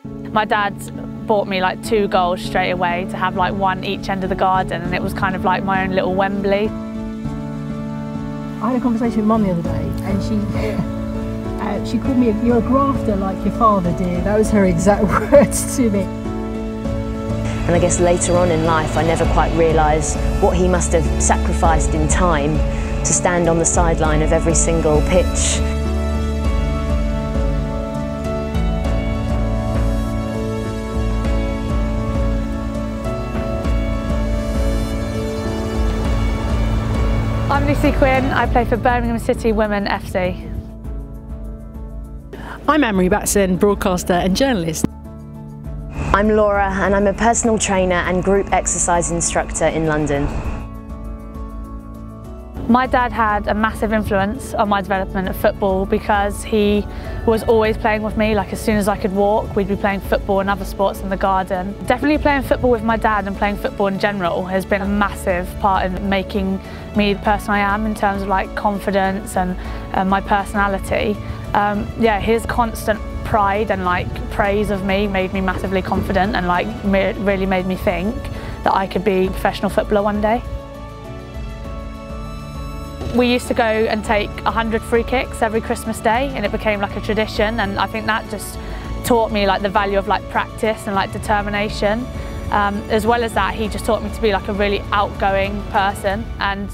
My dad bought me like 2 goals straight away to have like one each end of the garden, and it was kind of like my own little Wembley. I had a conversation with Mum the other day, and she called me, "You're a grafter like your father, dear." That was her exact words to me. And I guess later on in life I never quite realised what he must have sacrificed in time to stand on the sideline of every single pitch. I'm Lucy Quinn, I play for Birmingham City Women FC. I'm Anne-Marie Batson, broadcaster and journalist. I'm Laura, and I'm a personal trainer and group exercise instructor in London. My dad had a massive influence on my development of football because he was always playing with me. Like as soon as I could walk, we'd be playing football and other sports in the garden. Definitely playing football with my dad and playing football in general has been a massive part in making me the person I am in terms of like confidence and my personality. Yeah, his constant pride and like praise of me made me massively confident and like really made me think that I could be a professional footballer one day. We used to go and take 100 free kicks every Christmas Day, and it became like a tradition, and I think that just taught me like the value of like practice and like determination. As well as that, he just taught me to be like a really outgoing person, and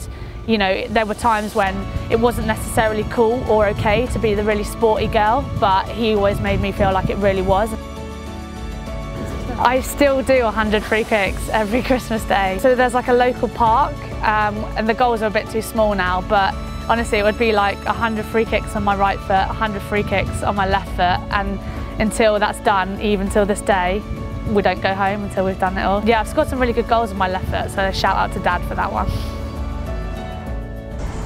you know, there were times when it wasn't necessarily cool or okay to be the really sporty girl, but he always made me feel like it really was. I still do 100 free kicks every Christmas Day. So there's like a local park, and the goals are a bit too small now, but honestly it would be like 100 free kicks on my right foot, 100 free kicks on my left foot, and until that's done, even till this day, we don't go home until we've done it all. Yeah, I've scored some really good goals on my left foot, so shout out to Dad for that one.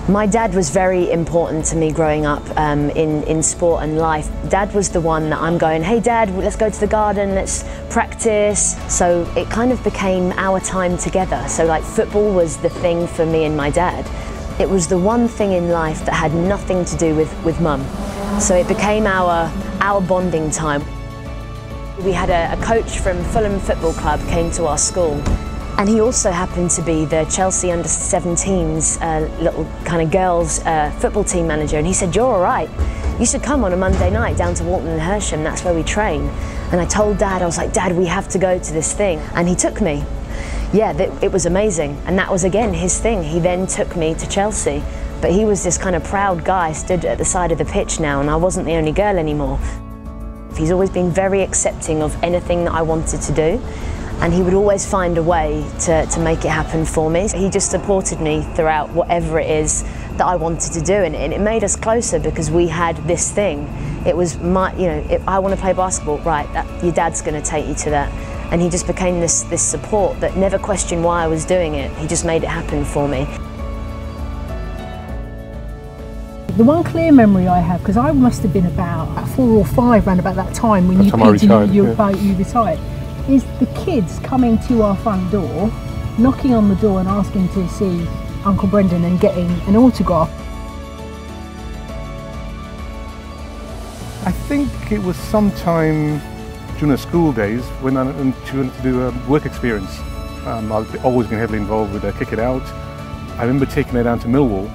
My dad was very important to me growing up in sport and life. Dad was the one that I'm going, "Hey Dad, let's go to the garden, let's practice." So it kind of became our time together. So like football was the thing for me and my dad. It was the one thing in life that had nothing to do with Mum. So it became our bonding time. We had a coach from Fulham Football Club came to our school. And he also happened to be the Chelsea under-17s little kind of girls football team manager, and he said, "You're all right. You should come on a Monday night down to Walton and Hersham, that's where we train." And I told Dad, I was like, "Dad, we have to go to this thing." And he took me. Yeah, it was amazing. And that was again his thing. He then took me to Chelsea. But he was this kind of proud guy stood at the side of the pitch now, and I wasn't the only girl anymore. He's always been very accepting of anything that I wanted to do. And he would always find a way to make it happen for me. He just supported me throughout whatever it is that I wanted to do, and it made us closer because we had this thing. It was my, you know, if I want to play basketball, right, your dad's going to take you to that. And he just became this support that never questioned why I was doing it. He just made it happen for me. The one clear memory I have, because I must have been about 4 or 5 around about that time when you retired, is the kids coming to our front door, knocking on the door and asking to see Uncle Brendan and getting an autograph. I think it was sometime during the school days when I went to do a work experience. I've always been heavily involved with Kick It Out. I remember taking her down to Millwall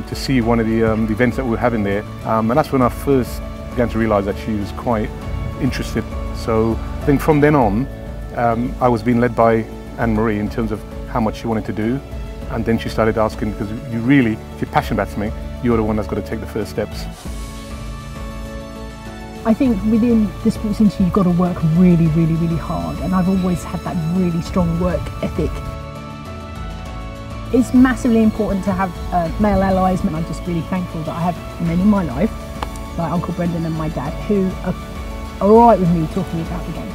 to see one of the events that we were having there, and that's when I first began to realise that she was quite interested. So I think from then on, I was being led by Anne-Marie in terms of how much she wanted to do, and then she started asking, because if you're passionate about something, you're the one that's got to take the first steps. I think within the sports industry you've got to work really, really, really hard, and I've always had that really strong work ethic. It's massively important to have male allies, and I'm just really thankful that I have men in my life, like Uncle Brendan and my dad, who are alright with me talking about the game.